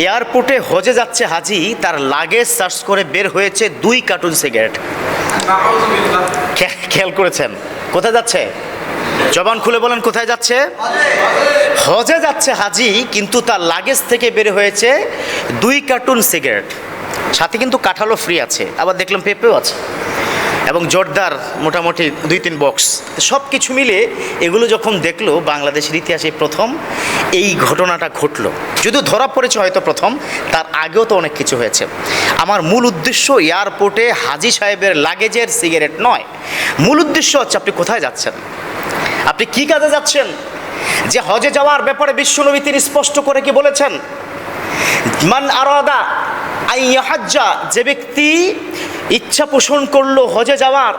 এয়ারপোর্টে হজে যাচ্ছে হাজি, তার লাগেজ সার্চ করে বের হয়েছে 2 কার্টুন সিগারেট। খেয়াল করেছেন? কোথায় যাচ্ছে? জবান খুলে বলেন, কোথায় যাচ্ছে? হজে যাচ্ছে হাজি, কিন্তু তার লাগেজ থেকে বের হয়েছে 2 কার্টুন সিগারেট। সাথে কিন্তু কাঁঠালও ফ্রি আছে, আবার দেখলাম পেঁপেও আছে, এবং জোরদার মোটামুটি 2-3 বক্স। সব কিছু মিলে এগুলো যখন দেখলো, বাংলাদেশের ইতিহাসে প্রথম এই ঘটনাটা ঘটলো। যদিও ধরা পড়েছে হয়তো প্রথম, তার আগেও তো অনেক কিছু হয়েছে। আমার মূল উদ্দেশ্য এয়ারপোর্টে হাজি সাহেবের লাগেজের সিগারেট নয়। মূল উদ্দেশ্য হচ্ছে আপনি কোথায় যাচ্ছেন, আপনি কি কাজে যাচ্ছেন। যে হজে যাওয়ার ব্যাপারে বিশ্বনবী তিনি স্পষ্ট করে কি বলেছেন, মান আরাদা আইয়া হাজ্জা, যে ব্যক্তি ইচ্ছা পোষণ করলো হজে যাওয়ার,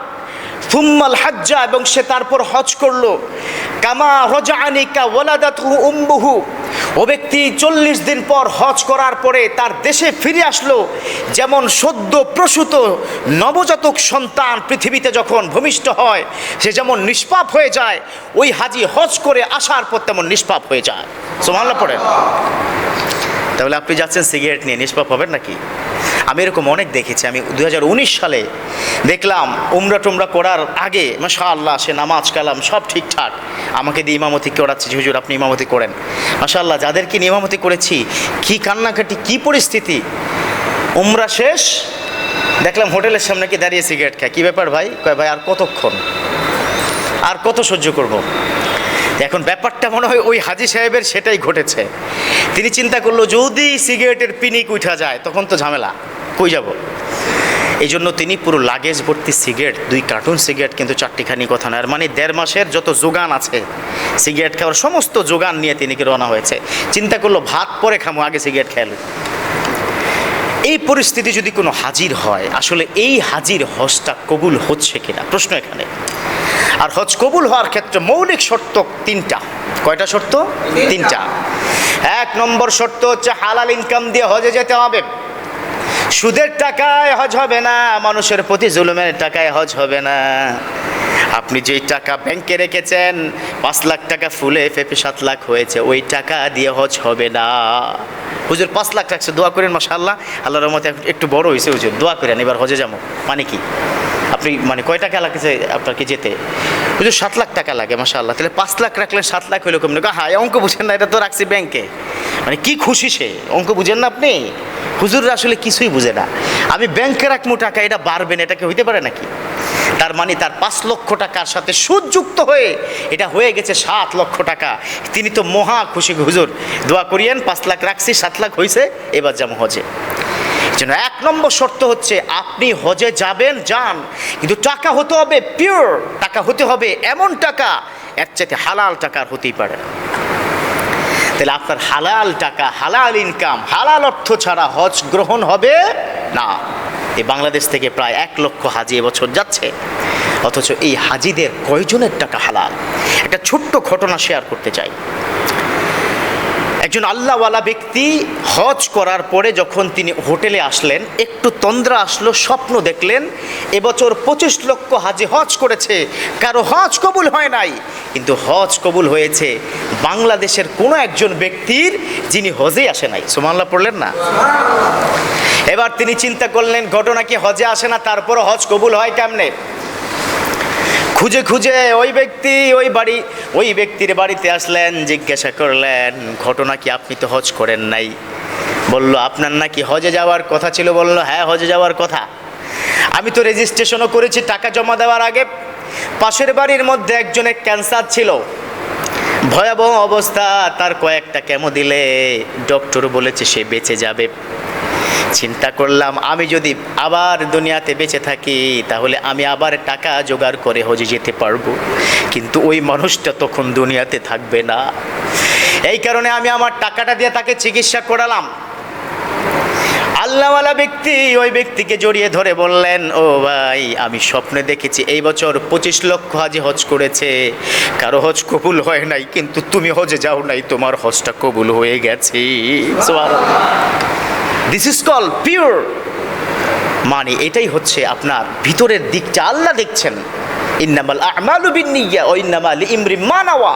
থুম্মাল হাজ্জা, এবং সে তারপর হজ করলো, কামা রজাআনিকা ওয়ালাদাতহু উম্মুহু, ও ব্যক্তি 40 দিন পর হজ করার পরে তার দেশে ফিরে আসলো, যেমন সদ্য প্রসূত নবজাতক সন্তান পৃথিবীতে যখন ভূমিষ্ঠ হয় সে যেমন নিষ্পাপ হয়ে যায়, ওই হাজি হজ করে আসার পর তেমন নিষ্পাপ হয়ে যায়। সুবহানাল্লাহ পড়েন। তাহলে আপনি যাচ্ছেন সিগারেট নিয়ে, নিষ্পাপ হবেন নাকি? আমি এরকম অনেক দেখেছি। আমি 2019 সালে দেখলাম উমরা টুমরা করার আগে মাশাআল্লাহ সে নামাজ কালাম সব ঠিকঠাক, আমাকে দিয়ে ইমামতি করাচ্ছে, হুজুর আপনি ইমামতি করেন। মাশাআল্লাহ যাদেরকে নিয়ে ইমামতি করেছি, কি কান্নাকাটি, কি পরিস্থিতি। উমরা শেষ, দেখলাম হোটেলের সামনে কি দাঁড়িয়ে সিগারেট খায়। কী ব্যাপার ভাই? কয় ভাই আর কতক্ষণ, আর কত সহ্য করব। এখন ব্যাপারটা মনে হয় ওই হাজি সাহেবের সেটাই ঘটেছে। তিনি চিন্তা করলো যদি সিগারেটের পিনিক উঠা যায় তখন তো ঝামেলা, কই যাব। এই জন্য তিনি পুরো লাগেজ ভর্তি সিগারেট, 2 কার্টুন সিগারেট, কিন্তু 4টিখানি কথা নয়, মানে 1.5 মাসের যত যোগান আছে সিগারেট খাওয়ার সমস্ত যোগান নিয়ে তিনি কি রওনা হয়েছে। চিন্তা করলো ভাত পরে খামো, আগে সিগারেট খেলো। এই পরিস্থিতি যদি কোনো হাজির হয়, আসলে এই হাজির হজটা কবুল হচ্ছে কিনা প্রশ্ন এখানে। আর হজ কবুল হওয়ার ক্ষেত্রে মৌলিক শর্ত 3টা। কয়টা শর্ত? 3টা। 1 নম্বর শর্ত হচ্ছে হালাল ইনকাম দিয়ে হজে যেতে হবে। সুদের টাকায় হজ হবে না, মানুষের প্রতি জুলুমের টাকায় হজ হবে না। আপনি যেই টাকা ব্যাংকে রেখেছেন, 5 লাখ টাকা ফুলে ফেপে 7 লাখ হয়েছে, ওই টাকা দিয়ে হজ হবে না। হুজুর 5 লাখ রাখছে, দোয়া করেন মাশাআল্লাহ, আল্লাহর রহমতে একটু বড় হয়েছে হুজুর, দোয়া করেন এবার হজে যাবো। মানে কি? আপনি মানে কয় টাকা লাগছে আপনাকে যেতে? হুজুর 7 লাখ টাকা লাগে। মাশাআল্লাহ, তাহলে 5 লাখ রাখলেন, 7 লাখ হইলো কেমন? হ্যাঁ, অঙ্ক বুঝেন না, এটা তো রাখছি ব্যাংকে। মানে কি খুশি সে, অঙ্ক বুঝেন না আপনি? হুজুররা আসলে কিছুই বুঝে না। আমি ব্যাংকে রাখবো টাকা, এটা বাড়বে না, এটা কি হইতে পারে নাকি? তার মানে তার 5 লক্ষ টাকার সাথে সুদ যুক্ত হয়ে এটা হয়ে গেছে 7 লক্ষ টাকা। তিনি তো মহা খুশি, হুজুর দোয়া করিয়েন, 5 লাখ রাখছি, 7 লাখ হয়েছে, এবার যাবো হজে। জন্য 1 নম্বর শর্ত হচ্ছে আপনি হজে যাবেন, যান, কিন্তু টাকা হতে হবে পিওর, টাকা হতে হবে এমন টাকা এর চাইতে হালাল টাকার হতেই পারে না। তাহলে আপনার হালাল টাকা, হালাল ইনকাম, হালাল অর্থ ছাড়া হজ গ্রহণ হবে না। এই বাংলাদেশ থেকে প্রায় 1 লক্ষ হাজি এবছর যাচ্ছে, অথচ এই হাজিদের কয়জনের টাকা হালাল? একটা ছোট্ট ঘটনা শেয়ার করতে চাই। একজন আল্লাহওয়ালা ব্যক্তি হজ করার পরে যখন তিনি হোটেলে আসলেন, একটু তন্দ্রা আসলো, স্বপ্ন দেখলেন এবছর 25 লক্ষ হাজি হজ করেছে, কারো হজ কবুল হয় নাই, কিন্তু হজ কবুল হয়েছে বাংলাদেশের কোনো একজন ব্যক্তির, যিনি হজে আসে নাই। সুবহানাল্লাহ পড়লেন না? এবার তিনি চিন্তা করলেন ঘটনা কি হজে আসে না, তারপর হজ কবুল হয় কেমনে? খুঁজে খুঁজে ওই ব্যক্তির বাড়িতে আসলেন, জিজ্ঞাসা করলেন ঘটনা কি, আপনি তো হজ করেন নাই। বলল আপনার নাকি হজে যাওয়ার কথা ছিল। বলল হ্যাঁ হজে যাওয়ার কথা, আমি তো রেজিস্ট্রেশনও করেছি টাকা জমা দেওয়ার আগে। পাশের বাড়ির মধ্যে একজনের ক্যান্সার ছিল, ভয়াবহ অবস্থা, তার কয়েকটা কেমো দিলে ডক্টর বলেছে সে বেঁচে যাবে। চিন্তা করলাম আমি যদি আবার দুনিয়াতে বেঁচে থাকি তাহলে আমি আবার টাকা জোগাড় করে হজে যেতে পারবো, কিন্তু ওই মানুষটা তখন দুনিয়াতে থাকবে না। এই কারণে আমি আমার টাকাটা দিয়ে তাকে চিকিৎসা করালাম। আল্লাহওয়ালা ব্যক্তি ওই ব্যক্তিকে জড়িয়ে ধরে বললেন, ও ভাই, আমি স্বপ্নে দেখেছি এই বছর 25 লক্ষ হাজি হজ করেছে, কারো হজ কবুল হয় নাই, কিন্তু তুমি হজে যাও নাই, তোমার হজটা কবুল হয়ে গেছে। This is call pure. মানে এটাই হচ্ছে আপনার ভিতরের দিকটা আল্লাহ দেখছেন। ইন্নামাল আমালু বিন্নিয়াত ওয়া ইন্নামা লিইমরিন মা নাওয়া।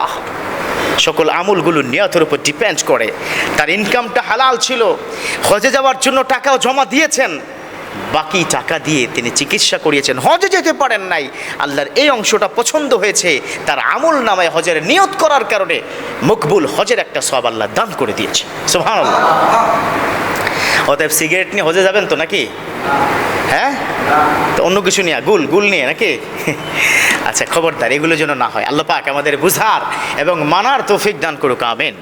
সকল আমলগুলো নিয়তের উপর ডিপেন্ড করে। তার ইনকামটা হালাল ছিল, হজে যাওয়ার জন্য টাকাও জমা দিয়েছেন, বাকি টাকা দিয়ে তিনি চিকিৎসা করিয়েছেন, হজে যেতে পারেন নাই। আল্লাহর এই অংশটা পছন্দ হয়েছে, তার আমল নামায় হজের নিয়ত করার কারণে মকবুল হজের একটা সওয়াব আল্লাহ দান করে দিয়েছে। সুবহানাল্লাহ। অতএব সিগারেট নিয়ে হজে যাবেন তো নাকি? হ্যাঁ, তো অন্য কিছু নিয়ে গুল নিয়ে নাকি? আচ্ছা, খবরদার এগুলো যেন না হয়। আল্লাহ পাক আমাদের বুঝার এবং মানার তৌফিক দান করুক, আমিন।